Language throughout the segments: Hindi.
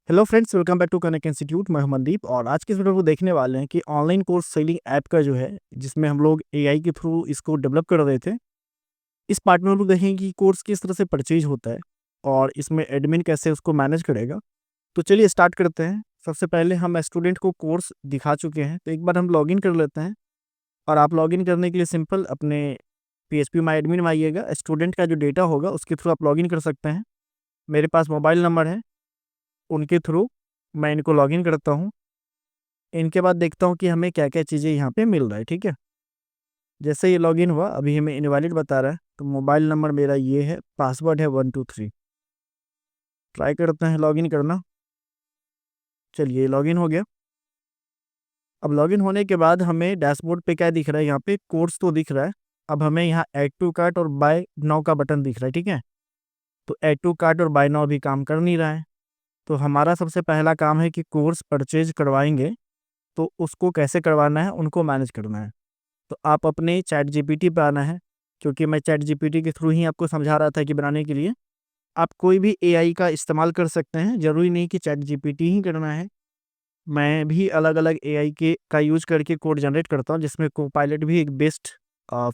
Hello friends, welcome back to connect institute. मैं हूं मनदीप और आज के इस वीडियो को देखने वाले हैं कि ऑनलाइन कोर्स सेलिंग ऐप का जो है, जिसमें हम लोग एआई के थ्रू इसको डेवलप कर रहे थे। इस पार्ट में हम लोग देखेंगे कि कोर्स किस तरह से परचेज होता है और इसमें एडमिन कैसे उसको मैनेज करेगा। तो चलिए स्टार्ट करते हैं। सबसे पहले हम स्टूडेंट को कोर्स दिखा चुके हैं, तो एक बार हम लॉगिन कर लेते हैं। और आप लॉगिन करने के लिए सिंपल अपने PHP माई एडमिन में आइएगा। स्टूडेंट का जो डेटा होगा उसके थ्रू आप लॉगिन कर सकते हैं। मेरे पास मोबाइल नंबर है, उनके थ्रू मैं इनको लॉगिन करता हूँ। इनके बाद देखता हूँ कि हमें क्या क्या चीज़ें यहाँ पे मिल रहा है। ठीक है, जैसे ये लॉगिन हुआ अभी हमें इनवैलिड बता रहा है, तो मोबाइल नंबर मेरा ये है, पासवर्ड है 123। ट्राई करते हैं लॉगिन करना। चलिए लॉगिन हो गया। अब लॉगिन होने के बाद हमें डैशबोर्ड पे क्या दिख रहा है, यहाँ पे कोर्स तो दिख रहा है। अब हमें यहाँ ऐड टू कार्ट और बाय नाउ का बटन दिख रहा है। ठीक है, तो ऐड टू कार्ट और बाय नाउ भी काम कर नहीं रहा है। तो हमारा सबसे पहला काम है कि कोर्स परचेज करवाएंगे तो उसको कैसे करवाना है, उनको मैनेज करना है। तो आप अपने चैट जीपीटी पे आना है, क्योंकि मैं चैट जीपीटी के थ्रू ही आपको समझा रहा था कि बनाने के लिए आप कोई भी एआई का इस्तेमाल कर सकते हैं, ज़रूरी नहीं कि चैट जीपीटी ही करना है। मैं भी अलग अलग एआई के का यूज करके कोड जनरेट करता हूँ, जिसमें कोपायलट भी एक बेस्ट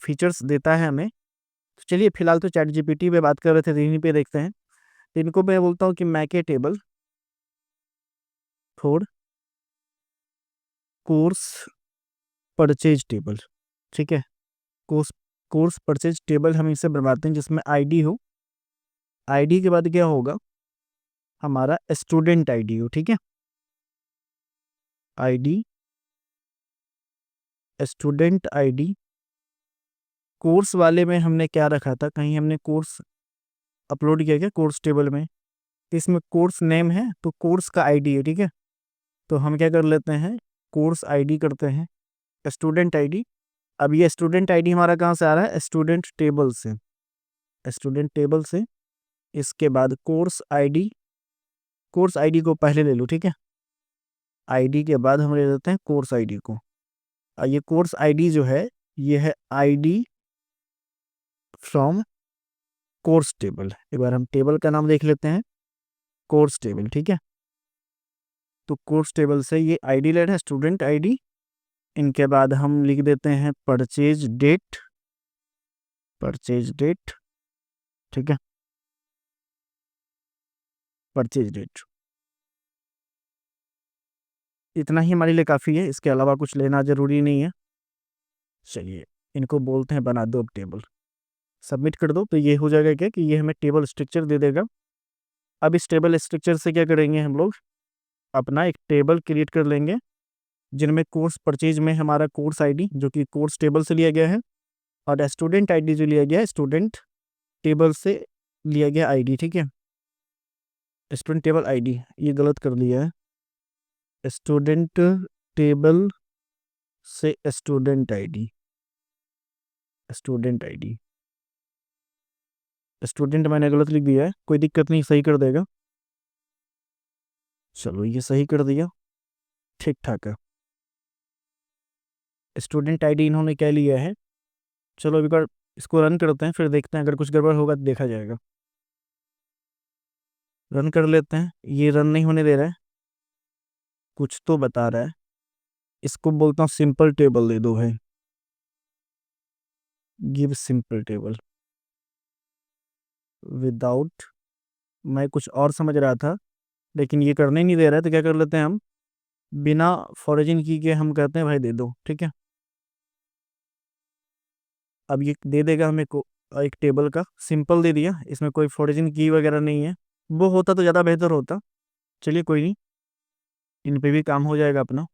फीचर्स देता है हमें। तो चलिए फिलहाल तो चैट जीपीटी पे बात कर रहे थे, तो इन्हीं पे देखते हैं। तो इनको मैं बोलता हूँ कि मैके table for course purchase table. ठीक है, कोर्स कोर्स परचेज टेबल हम इसे बनवाते हैं जिसमें आईडी हो। आईडी के बाद क्या होगा, हमारा स्टूडेंट आईडी हो। ठीक है, आईडी, स्टूडेंट आईडी। कोर्स वाले में हमने क्या रखा था, कहीं हमने कोर्स अपलोड किया क्या कोर्स टेबल में? इसमें कोर्स नेम है तो कोर्स का आईडी है। ठीक है, तो हम क्या कर लेते हैं, कोर्स आईडी करते हैं स्टूडेंट आईडी। अब ये स्टूडेंट आईडी हमारा कहाँ से आ रहा है, स्टूडेंट टेबल से। स्टूडेंट टेबल से इसके बाद कोर्स आईडी, कोर्स आईडी को पहले ले लो। ठीक है, आईडी के बाद हम ले लेते हैं कोर्स आईडी को। और ये कोर्स आईडी जो है, ये है आईडी फ्रॉम कोर्स टेबल। एक बार हम टेबल का नाम देख लेते हैं, कोर्स टेबल। ठीक है, तो कोर्स टेबल से ये आईडी ले रहे हैं, स्टूडेंट आईडी। इनके बाद हम लिख देते हैं परचेज डेट, परचेज डेट। ठीक है, परचेज डेट इतना ही हमारे लिए काफ़ी है, इसके अलावा कुछ लेना ज़रूरी नहीं है। चलिए इनको बोलते हैं बना दो अब टेबल। सबमिट कर दो, तो ये हो जाएगा क्या कि ये हमें टेबल स्ट्रक्चर दे देगा। अब इस टेबल स्ट्रक्चर से क्या करेंगे, हम लोग अपना एक टेबल क्रिएट कर लेंगे, जिनमें कोर्स परचेज में हमारा कोर्स आईडी जो कि कोर्स टेबल से लिया गया है, और स्टूडेंट आईडी जो लिया गया है स्टूडेंट टेबल से लिया गया आईडी। ठीक है, स्टूडेंट टेबल आईडी, ये गलत कर लिया है, स्टूडेंट टेबल से student ID, student ID, student मैंने गलत लिख दिया है, कोई दिक्कत नहीं, सही कर देगा। चलो ये सही कर दिया, ठीक ठाक है। स्टूडेंट आईडी इन्होंने क्या लिया है, चलो एक बार इसको रन करते हैं, फिर देखते हैं अगर कुछ गड़बड़ होगा तो देखा जाएगा। रन कर लेते हैं, ये रन नहीं होने दे रहा है, कुछ तो बता रहा है। इसको बोलता हूँ सिंपल टेबल दे दो है, गिव सिंपल टेबल विदाउट। मैं कुछ और समझ रहा था, लेकिन ये करने नहीं दे रहा है, तो क्या कर लेते हैं हम, बिना फॉरेजिन की के हम कहते हैं भाई दे दो। ठीक है, अब ये दे देगा हमें को एक टेबल का सिंपल दे दिया, इसमें कोई फॉरेजिन की वगैरह नहीं है। वो होता तो ज़्यादा बेहतर होता। चलिए कोई नहीं, इन पे भी काम हो जाएगा अपना।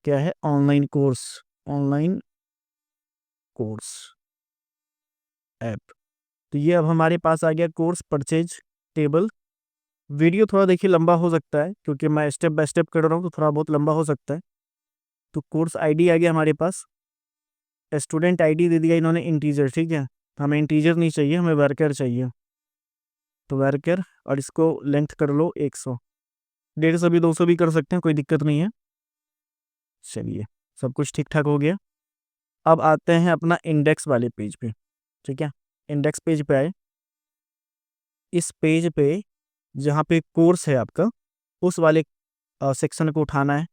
क्या है, online course, online course app. तो ये अब हमारे पास आ गया कोर्स परचेज टेबल। वीडियो थोड़ा देखिए लंबा हो सकता है, क्योंकि मैं स्टेप बाय स्टेप कर रहा हूँ, तो थोड़ा बहुत लंबा हो सकता है। तो कोर्स आईडी आ गया हमारे पास, स्टूडेंट आईडी दे दिया इन्होंने इंटीजर। ठीक है, हमें इंटीजर नहीं चाहिए, हमें वर्कर चाहिए, तो वर्कर, और इसको लेंथ कर लो 100, 150 भी 200 भी कर सकते हैं, कोई दिक्कत नहीं है। चलिए सब कुछ ठीक ठाक हो गया। अब आते हैं अपना इंडेक्स वाले पेज पे। ठीक है, इंडेक्स पेज पे आए। इस पेज पे जहाँ पे कोर्स है आपका, उस वाले सेक्शन को उठाना है।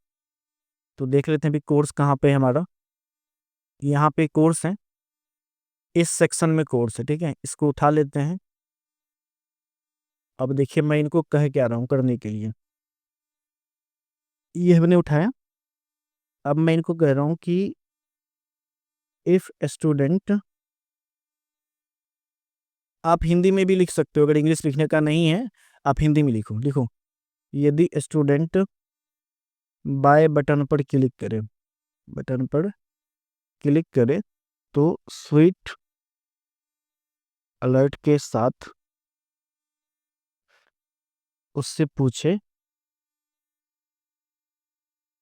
तो देख लेते हैं भी कोर्स कहाँ पे है हमारा। यहाँ पे कोर्स है, इस सेक्शन में कोर्स है, ठीक है, इसको उठा लेते हैं। अब देखिए मैं इनको कह क्या रहा हूँ करने के लिए, ये हमने उठाया। अब मैं इनको कह रहा हूँ कि इफ स्टूडेंट, आप हिंदी में भी लिख सकते हो, अगर इंग्लिश लिखने का नहीं है आप हिंदी में लिखो। लिखो, यदि स्टूडेंट बाय बटन पर क्लिक करे, बटन पर क्लिक करे तो स्वीट अलर्ट के साथ उससे पूछे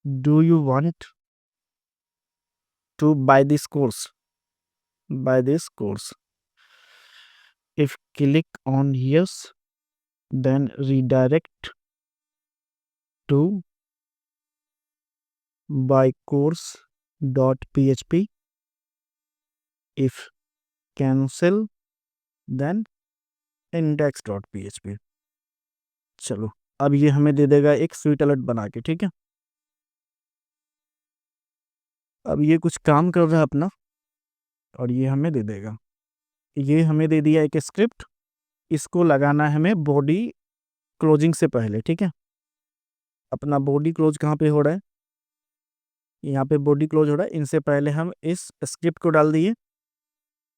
do you want to buy this course, buy this course. If click on yes then redirect to bycourse.php, if cancel then index.php। चलो, अब ये हमें दे देगा एक स्वीट अलर्ट बना के, ठीक है। अब ये कुछ काम कर रहा है अपना, और ये हमें दे देगा, ये हमें दे दिया एक स्क्रिप्ट। इसको लगाना है हमें बॉडी क्लोजिंग से पहले, ठीक है। अपना बॉडी क्लोज कहाँ पे हो रहा है, यहाँ पे बॉडी क्लोज हो रहा है। इनसे पहले हम इस स्क्रिप्ट को डाल दिए।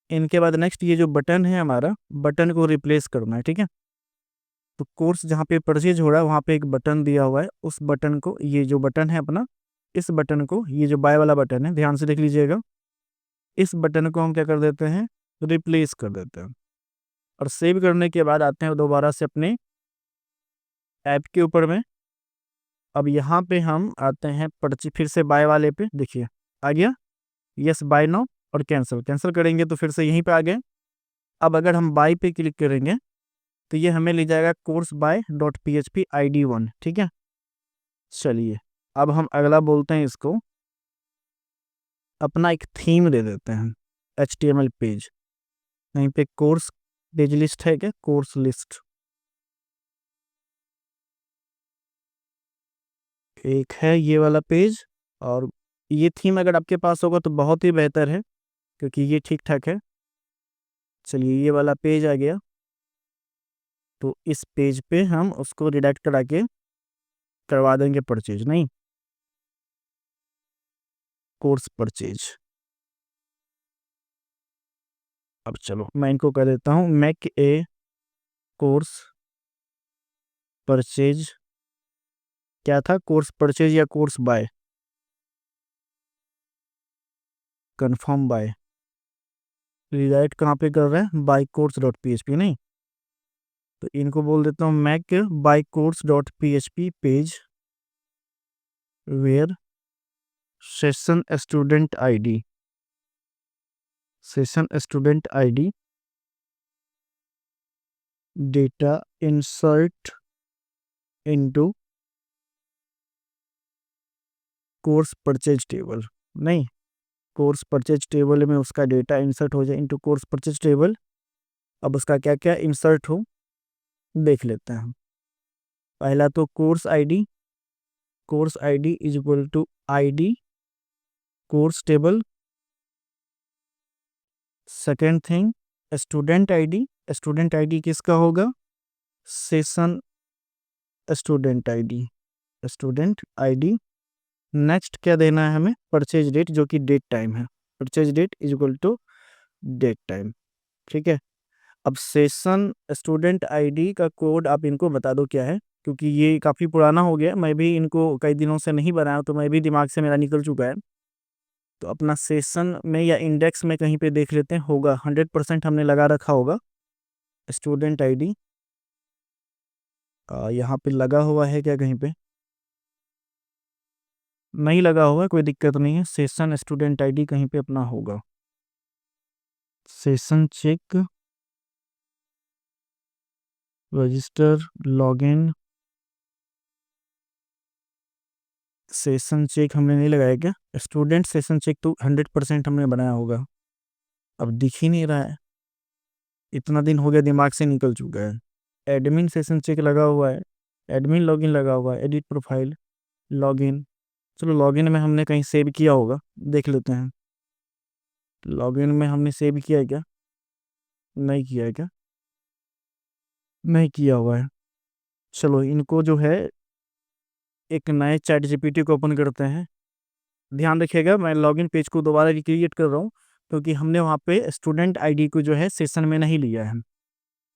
इनके बाद नेक्स्ट ये जो बटन है हमारा, बटन को रिप्लेस करना है, ठीक है। तो कोर्स जहाँ पे परचेज हो रहा है वहाँ पे एक बटन दिया हुआ है, उस बटन को, ये जो बटन है अपना, इस बटन को, ये जो बाय वाला बटन है, ध्यान से देख लीजिएगा, इस बटन को हम क्या कर देते हैं, रिप्लेस कर देते हैं। और सेव करने के बाद आते हैं दोबारा से अपने ऐप के ऊपर में। अब यहाँ पे हम आते हैं फिर से बाय वाले पे, देखिए आ गया, यस बाय नाउ, और कैंसिल, कैंसिल करेंगे तो फिर से यहीं पे आ गए। अब अगर हम बाय पे क्लिक करेंगे तो ये हमें ले जाएगा course buy dot PHP ID1, ठीक है। चलिए, अब हम अगला बोलते हैं इसको, अपना एक थीम दे देते हैं, HTML पेज। यहीं पे कोर्स पेज लिस्ट है क्या, कोर्स लिस्ट एक है, ये वाला पेज। और ये थीम अगर आपके पास होगा तो बहुत ही बेहतर है, क्योंकि ये ठीक ठाक है। चलिए, ये वाला पेज आ गया, तो इस पेज पे हम उसको रिडाक्ट करा के करवा देंगे परचेज, नहीं, कोर्स परचेज। अब चलो मैं इनको कह देता हूँ मेक ए कोर्स परचेज, क्या था, कोर्स परचेज या course buy, confirm buy, redirect कहाँ पे कर रहे हैं, बाय कोर्स डॉट PHP, नहीं। तो इनको बोल देता हूँ make buy course dot PHP page where session student ID, session student ID data insert into course purchase table, नहीं, कोर्स परचेज टेबल में उसका डेटा इंसर्ट हो जाए इनटू कोर्स परचेज टेबल। अब उसका क्या क्या इंसर्ट हो देख लेते हैं हम। पहला तो course ID, course ID is equal to ID course table. Second thing, student ID, student ID किसका होगा, session student ID, student ID। Next क्या देना है हमें, परचेज डेट, जो कि डेट टाइम है, purchase date is equal to date time, ठीक है। अब सेशन स्टूडेंट ID का कोड आप इनको बता दो क्या है, क्योंकि ये काफ़ी पुराना हो गया, मैं भी इनको कई दिनों से नहीं बनाया, तो मैं भी दिमाग से मेरा निकल चुका है। तो अपना सेशन में या इंडेक्स में कहीं पे देख लेते हैं, होगा 100% हमने लगा रखा होगा स्टूडेंट ID। यहाँ पे लगा हुआ है क्या, कहीं पे नहीं लगा हुआ है, कोई दिक्कत नहीं है, सेशन स्टूडेंट ID कहीं पे अपना होगा। Session check register login, session check हमने नहीं लगाया क्या, स्टूडेंट सेशन चेक तो 100% हमने बनाया होगा। अब दिख ही नहीं रहा है, इतना दिन हो गया, दिमाग से निकल चुका है। एडमिन सेशन चेक लगा हुआ है, एडमिन लॉगिन लगा हुआ है, एडिट प्रोफाइल, लॉगिन। चलो लॉगिन में हमने कहीं सेव किया होगा, देख लेते हैं। लॉगिन में हमने सेव किया है क्या? नहीं किया है क्या? नहीं किया हुआ है। चलो इनको जो है एक नए चैट जीपीटी को ओपन करते हैं। ध्यान रखिएगा, मैं लॉगिन पेज को दोबारा रिक्रिएट कर रहा हूँ क्योंकि हमने वहाँ पे स्टूडेंट आईडी को जो है सेशन में नहीं लिया है।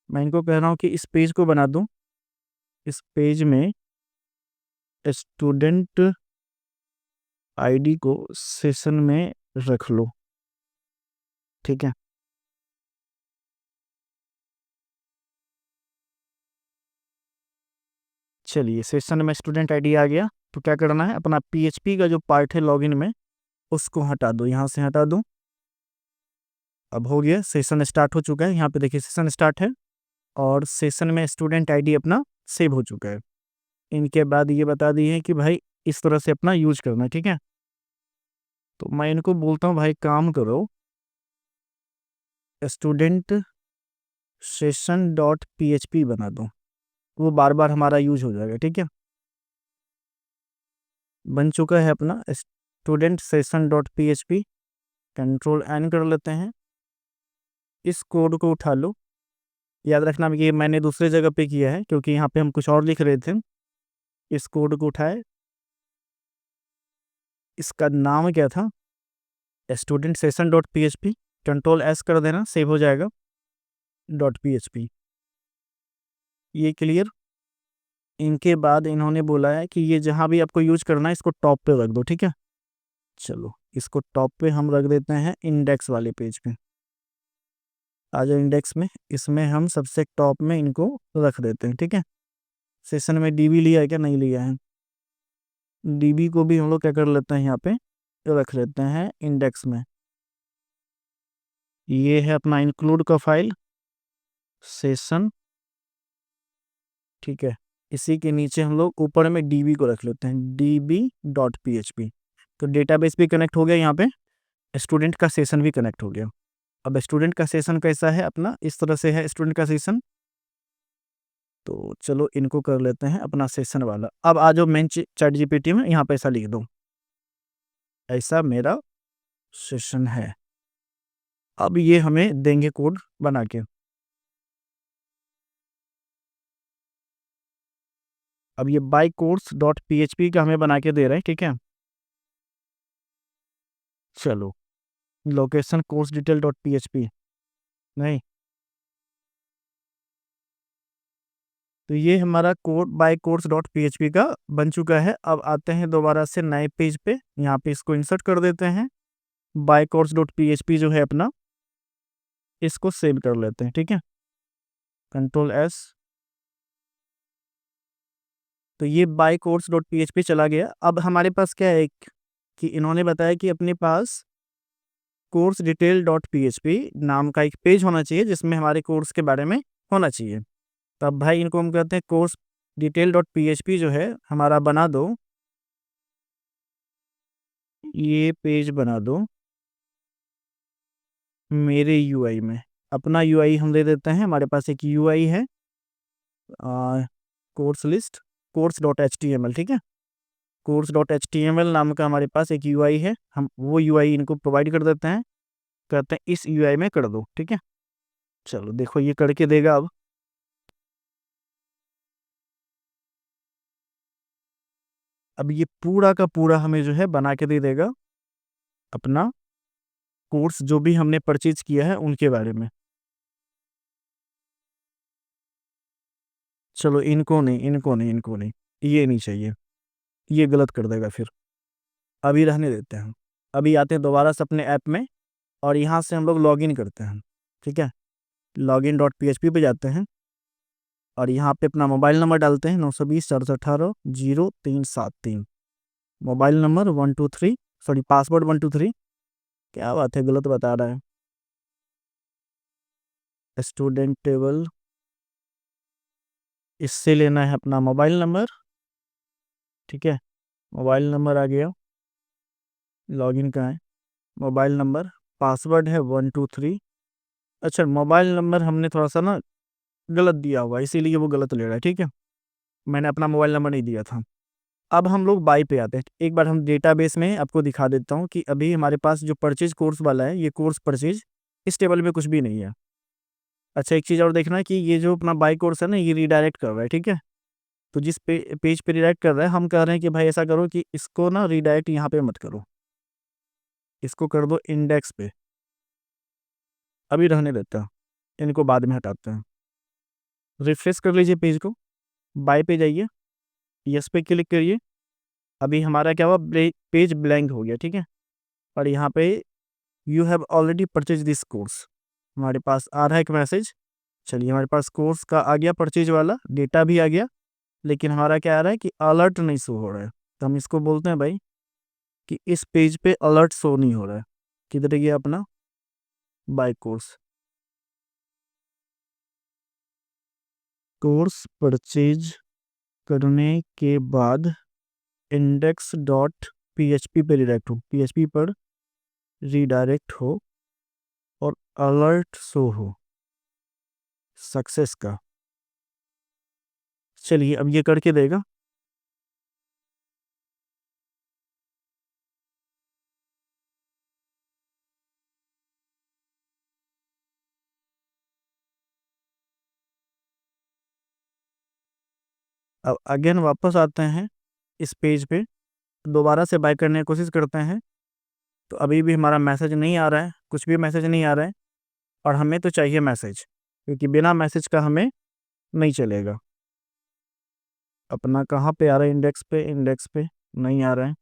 मैं इनको कह रहा हूँ कि इस पेज को बना दूँ, इस पेज में स्टूडेंट आईडी को सेशन में रख लो, ठीक है। चलिए सेशन में स्टूडेंट आईडी आ गया। तो क्या करना है, अपना पीएचपी का जो पार्ट है लॉगिन में उसको हटा दो, यहाँ से हटा दो। अब हो गया, सेशन स्टार्ट हो चुका है। यहाँ पे देखिए सेशन स्टार्ट है और सेशन में स्टूडेंट आईडी अपना सेव हो चुका है। इनके बाद ये बता दिए कि भाई इस तरह से अपना यूज करना है, ठीक है। तो मैं इनको बोलता हूँ भाई काम करो, स्टूडेंट सेशन डॉट पी बना दो, वो बार बार हमारा यूज हो जाएगा, ठीक है। बन चुका है अपना student session dot P. Control N कर लेते हैं। इस कोड को उठा लो, याद रखना ये मैंने दूसरे जगह पे किया है क्योंकि यहाँ पे हम कुछ और लिख रहे थे। इस कोड को उठाए, इसका नाम क्या था, student session dot P. Control S कर देना, सेव हो जाएगा .php। ये क्लियर। इनके बाद इन्होंने बोला है कि ये जहाँ भी आपको यूज करना है इसको टॉप पे रख दो, ठीक है। चलो इसको टॉप पे हम रख देते हैं, इंडेक्स वाले पेज पे आ जाओ। इंडेक्स में इसमें हम सबसे टॉप में इनको रख देते हैं, ठीक है। सेशन में डीबी लिया है क्या? नहीं लिया है। डीबी को भी हम लोग क्या कर लेते हैं, यहाँ पे रख लेते हैं इंडेक्स में। ये है अपना इंक्लूड का फाइल सेशन, ठीक है। इसी के नीचे हम लोग ऊपर में डीबी को रख लेते हैं, db.php। तो डेटाबेस भी कनेक्ट हो गया, यहाँ पे स्टूडेंट का सेशन भी कनेक्ट हो गया। अब स्टूडेंट का सेशन कैसा है अपना, इस तरह से है स्टूडेंट का सेशन। तो चलो इनको कर लेते हैं अपना सेशन वाला। अब आ जाओ मेन चैट जीपीटी में, यहाँ पे ऐसा लिख दो, ऐसा मेरा सेशन है। अब ये हमें देंगे कोड बना के। अब ये बाई कोर्स डॉट पी का हमें बना के दे रहे हैं, ठीक है। चलो location course detail dot P, नहीं, तो ये हमारा code buy course dot P का बन चुका है। अब आते हैं दोबारा से नए पेज पे, यहाँ पे इसको इंसर्ट कर देते हैं। बाय कोर्स डॉट पी जो है अपना, इसको सेव कर लेते हैं, ठीक है। Control S. तो ये बाय कोर्स डॉट पी चला गया। अब हमारे पास क्या है कि इन्होंने बताया कि अपने पास कोर्स डिटेल डॉट पी नाम का एक पेज होना चाहिए जिसमें हमारे कोर्स के बारे में होना चाहिए। तब भाई इनको हम कहते हैं कोर्स डिटेल डॉट पी जो है हमारा बना दो, ये पेज बना दो मेरे यूआई में। अपना यूआई हम दे देते हैं, हमारे पास एक यूआई है course list course dot HTML, ठीक है। कोर्स डॉट HTML नाम का हमारे पास एक यूआई है, हम वो यूआई इनको प्रोवाइड कर देते हैं, कहते हैं इस यूआई में कर दो, ठीक है। चलो देखो ये करके देगा। अब ये पूरा का पूरा हमें जो है बना के दे देगा अपना कोर्स जो भी हमने परचेज किया है उनके बारे में। चलो इनको नहीं, इनको नहीं, इनको नहीं, ये नहीं चाहिए, ये गलत कर देगा फिर। अभी रहने देते हैं। अभी आते हैं दोबारा से अपने ऐप में और यहाँ से हम लोग लॉगिन करते हैं, ठीक है। लॉगिन डॉट पी पे जाते हैं और यहाँ पे अपना मोबाइल नंबर डालते हैं, 920 418 0373। Mobile number 123, sorry password 123। क्या बात है, गलत बता रहा है। स्टूडेंट टेबल, इससे लेना है अपना मोबाइल नंबर, ठीक है। मोबाइल नंबर आ गया, लॉगिन का है मोबाइल नंबर, पासवर्ड है 123। अच्छा मोबाइल नंबर हमने थोड़ा सा ना गलत दिया हुआ है, इसीलिए वो गलत ले रहा है। ठीक है, मैंने अपना मोबाइल नंबर नहीं दिया था। अब हम लोग बाय पे आते हैं। एक बार हम डेटाबेस में आपको दिखा देता हूँ कि अभी हमारे पास जो परचेज कोर्स वाला है, ये कोर्स परचेज इस टेबल में कुछ भी नहीं है। अच्छा, एक चीज़ और देखना है कि ये जो अपना बाय कोर्स है ना, ये रिडायरेक्ट कर रहा है। ठीक है, तो जिस पेज पे रिडायरेक्ट कर रहा है, हम कह रहे हैं कि भाई ऐसा करो कि इसको ना रिडायरेक्ट यहाँ पे मत करो, इसको कर दो इंडेक्स पे। अभी रहने देते हैं, इनको बाद में हटाते हैं। रिफ्रेश कर लीजिए पेज को, बाय पे जाइए, यस पे क्लिक करिए। अभी हमारा क्या हुआ, पेज ब्लैंक हो गया। ठीक है, और यहाँ पे you have already purchase this course हमारे पास आ रहा है एक मैसेज। चलिए, हमारे पास कोर्स का आ गया, परचेज वाला डेटा भी आ गया, लेकिन हमारा क्या आ रहा है कि अलर्ट नहीं शो हो रहा है। तो हम इसको बोलते हैं भाई कि इस पेज पे अलर्ट शो नहीं हो रहा है। किधर गया अपना बाय कोर्स, कोर्स परचेज करने के बाद इंडेक्स डॉट पीएचपी पे रिडायरेक्ट हो, पीएचपी पर रिडायरेक्ट हो और अलर्ट शो हो सक्सेस का। चलिए, अब ये करके देगा। अब अगेन वापस आते हैं इस पेज पे, दोबारा से बाय करने की कोशिश करते हैं। तो अभी भी हमारा मैसेज नहीं आ रहा है, कुछ भी मैसेज नहीं आ रहा है, और हमें तो चाहिए मैसेज, क्योंकि बिना मैसेज का हमें नहीं चलेगा। अपना कहाँ पे आ रहा है, इंडेक्स पे, इंडेक्स पे नहीं आ रहा है।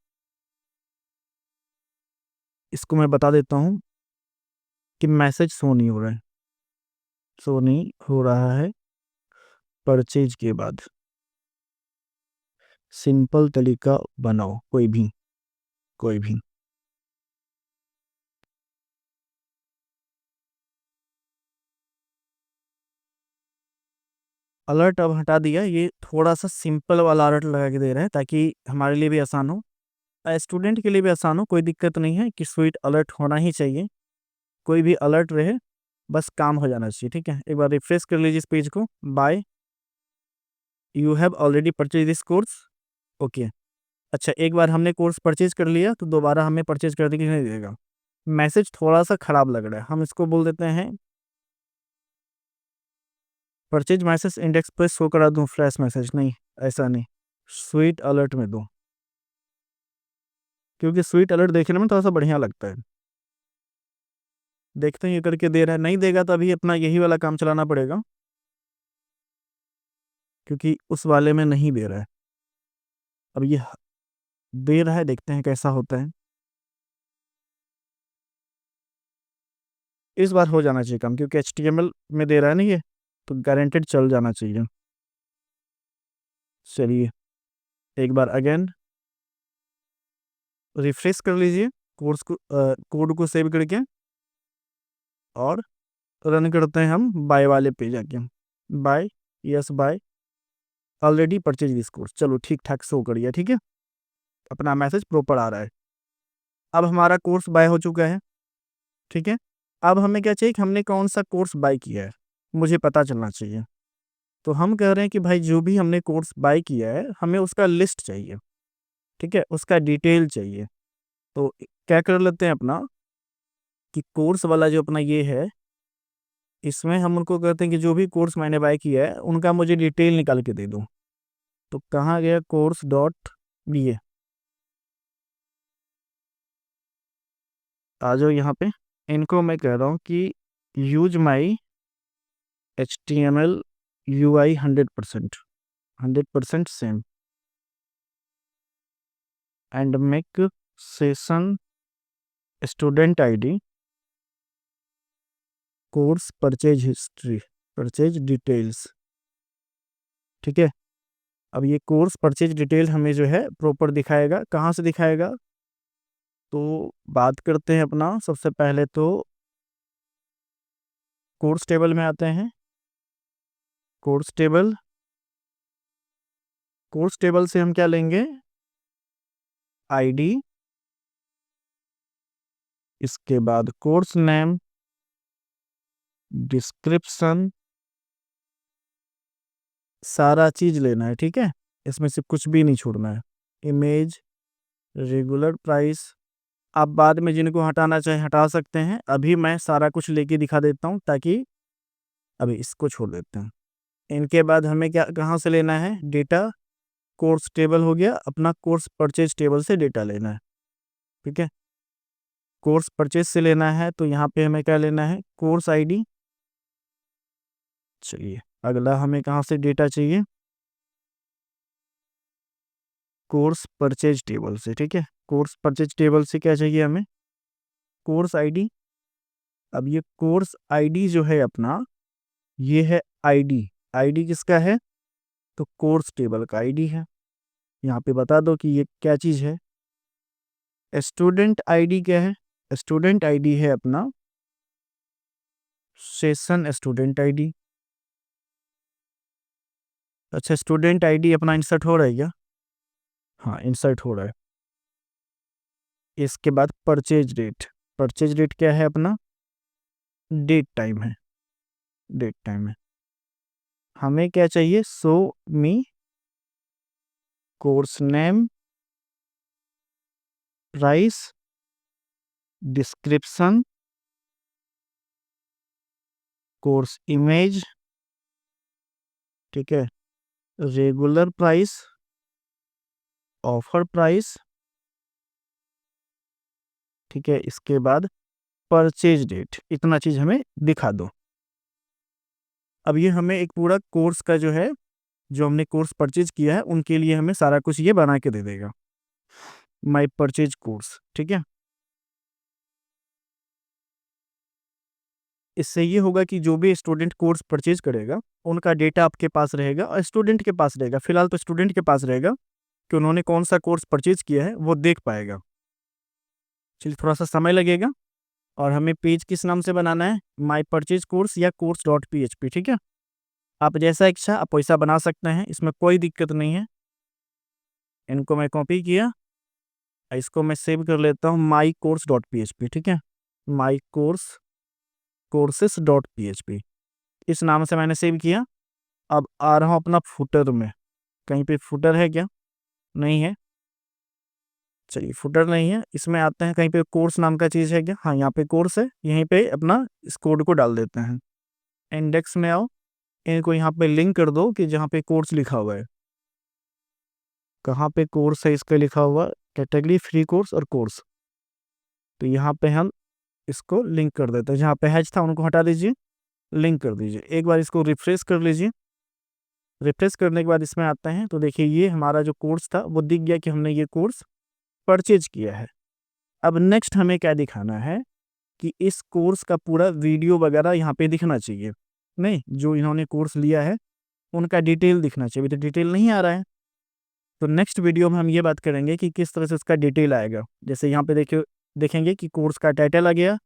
इसको मैं बता देता हूँ कि मैसेज शो नहीं हो रहा है, शो नहीं हो रहा है परचेज के बाद। सिंपल तरीका बनाओ, कोई भी, कोई भी। अलर्ट अब हटा दिया, ये थोड़ा सा सिंपल वाला अलर्ट लगा के दे रहा है ताकि हमारे लिए भी आसान हो, स्टूडेंट के लिए भी आसान हो। कोई दिक्कत नहीं है कि स्वीट अलर्ट होना ही चाहिए, कोई भी अलर्ट रहे, बस काम हो जाना चाहिए। ठीक है, एक बार रिफ्रेश कर लीजिए इस पेज को, buy you have already purchase this course. Okay, अच्छा, एक बार हमने कोर्स परचेज कर लिया तो दोबारा हमें परचेज करने की नहीं देगा। मैसेज थोड़ा सा खराब लग रहा है, हम इसको बोल देते हैं परचेज मैसेज इंडेक्स पर शो करा दूं फ्लैश मैसेज, नहीं, ऐसा नहीं, स्वीट अलर्ट में दूं, क्योंकि स्वीट अलर्ट देखने में थोड़ा सा बढ़िया लगता है। देखते हैं ये करके दे रहा है, नहीं देगा तो अभी अपना यही वाला काम चलाना पड़ेगा, क्योंकि उस वाले में नहीं दे रहा है। अब ये दे रहा है, देखते हैं कैसा होता है। इस बार हो जाना चाहिए काम, क्योंकि HTML में दे रहा है ना ये, तो गारंटेड चल जाना चाहिए। चलिए, एक बार अगेन रिफ्रेश कर लीजिए कोर्स को, कोड को सेव करके, और रन करते हैं हम बाय वाले पे जाके। Buy, yes buy, already purchase this course. चलो, ठीक ठाक शो कर गया। ठीक है, अपना मैसेज प्रॉपर आ रहा है। अब हमारा कोर्स बाय हो चुका है। ठीक है, अब हमें क्या चाहिए कि हमने कौन सा कोर्स बाय किया है, मुझे पता चलना चाहिए। तो हम कह रहे हैं कि भाई जो भी हमने कोर्स बाय किया है, हमें उसका लिस्ट चाहिए। ठीक है, उसका डिटेल चाहिए। तो क्या कर लेते हैं अपना कि कोर्स वाला जो अपना ये है, इसमें हम उनको कहते हैं कि जो भी कोर्स मैंने बाय किया है उनका मुझे डिटेल निकाल के दे दो। तो कहाँ गया कोर्स डॉट बी ए, आ जाओ यहाँ पे। इनको मैं कह रहा हूँ कि use my HTML UI 100%, 100% same, and make session student ID course purchase history, purchase details. ठीक है, अब ये कोर्स परचेज डिटेल हमें जो है प्रॉपर दिखाएगा। कहाँ से दिखाएगा, तो बात करते हैं अपना, सबसे पहले तो कोर्स टेबल में आते हैं। कोर्स टेबल, कोर्स टेबल से हम क्या लेंगे, ID, इसके बाद कोर्स नेम, डिस्क्रिप्शन, सारा चीज़ लेना है, ठीक है, इसमें से कुछ भी नहीं छोड़ना है। इमेज, रेगुलर प्राइस, आप बाद में जिनको हटाना चाहें हटा सकते हैं, अभी मैं सारा कुछ लेके दिखा देता हूँ ताकि अभी इसको छोड़ देते हैं। इनके बाद हमें क्या कहाँ से लेना है डेटा, कोर्स टेबल हो गया, अपना कोर्स परचेज टेबल से डेटा लेना है, ठीक है। कोर्स परचेज से लेना है तो यहाँ पे हमें क्या लेना है, कोर्स आईडी। चलिए अगला हमें कहाँ से डेटा चाहिए, कोर्स परचेज टेबल से, ठीक है। कोर्स परचेज टेबल से क्या चाहिए हमें, कोर्स आईडी। अब ये कोर्स आईडी जो है अपना, ये है आईडी। आईडी किसका है, तो कोर्स टेबल का आईडी है। यहाँ पे बता दो कि ये क्या चीज़ है। स्टूडेंट आईडी क्या है, स्टूडेंट आईडी है अपना सेशन स्टूडेंट आईडी। अच्छा, स्टूडेंट आईडी अपना इंसर्ट हो रहा है क्या, हाँ इंसर्ट हो रहा है। इसके बाद परचेज डेट, परचेज डेट क्या है अपना, डेट टाइम है, डेट टाइम है। हमें क्या चाहिए, शो मी course name, price, description, course image, ठीक है, रेगुलर प्राइस, ऑफर प्राइस, ठीक है। इसके बाद परचेज डेट, इतना चीज हमें दिखा दो। अब ये हमें एक पूरा कोर्स का जो है, जो हमने कोर्स परचेज किया है उनके लिए हमें सारा कुछ ये बना के दे देगा, माई परचेज कोर्स, ठीक है। इससे ये होगा कि जो भी स्टूडेंट कोर्स परचेज करेगा उनका डेटा आपके पास रहेगा और स्टूडेंट के पास रहेगा। फिलहाल तो स्टूडेंट के पास रहेगा कि उन्होंने कौन सा कोर्स परचेज किया है वो देख पाएगा। चलिए थोड़ा सा समय लगेगा और हमें पेज किस नाम से बनाना है, माई परचेज कोर्स या कोर्स डॉट PHP, ठीक है। आप जैसा इच्छा आप वैसा बना सकते हैं, इसमें कोई दिक्कत नहीं है। इनको मैं कॉपी किया, इसको मैं सेव कर लेता हूँ माई कोर्स डॉट PHP, ठीक है। My course courses dot PHP, इस नाम से मैंने सेव किया। अब आ रहा हूँ अपना फुटर में, कहीं पे फुटर है क्या, नहीं है। चलिए फुटर नहीं है, इसमें आते हैं, कहीं पे कोर्स नाम का चीज़ है क्या, हाँ यहाँ पे कोर्स है, यहीं पे अपना इस कोड को डाल देते हैं। इंडेक्स में आओ, इनको यहाँ पे लिंक कर दो कि जहाँ पे कोर्स लिखा हुआ है, कहाँ पे कोर्स है इसका लिखा हुआ, कैटेगरी फ्री कोर्स और कोर्स, तो यहाँ पे हम इसको लिंक कर देते हैं। जहाँ पे हैच था उनको हटा दीजिए, लिंक कर दीजिए। एक बार इसको रिफ्रेश कर लीजिए, रिफ्रेश करने के बाद इसमें आते हैं तो देखिए ये हमारा जो कोर्स था वो दिख गया कि हमने ये कोर्स परचेज किया है। अब नेक्स्ट हमें क्या दिखाना है कि इस कोर्स का पूरा वीडियो वगैरह यहाँ पे दिखना चाहिए, नहीं जो इन्होंने कोर्स लिया है उनका डिटेल दिखना चाहिए, तो डिटेल नहीं आ रहा है। तो नेक्स्ट वीडियो में हम ये बात करेंगे कि किस तरह से उसका डिटेल आएगा। जैसे यहाँ पे देखिए, देखेंगे कि कोर्स का टाइटल आ गया,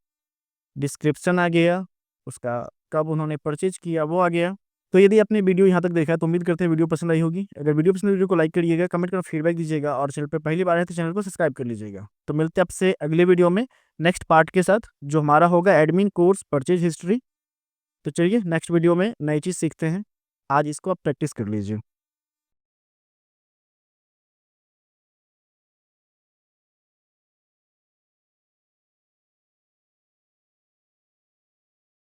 डिस्क्रिप्शन आ गया, उसका कब उन्होंने परचेज किया वो आ गया। तो यदि आपने वीडियो यहाँ तक देखा है तो उम्मीद करते हैं वीडियो पसंद आई होगी। अगर वीडियो पसंद आई, वीडियो को लाइक करिएगा, कमेंट कर फीडबैक दीजिएगा और चैनल पर पहली बार है तो चैनल को सब्सक्राइब कर लीजिएगा। तो मिलते हैं आपसे अगले वीडियो में नेक्स्ट पार्ट के साथ, जो हमारा होगा एडमिन कोर्स परचेज हिस्ट्री। तो चलिए नेक्स्ट वीडियो में नई चीज़ सीखते हैं। आज इसको आप प्रैक्टिस कर लीजिए।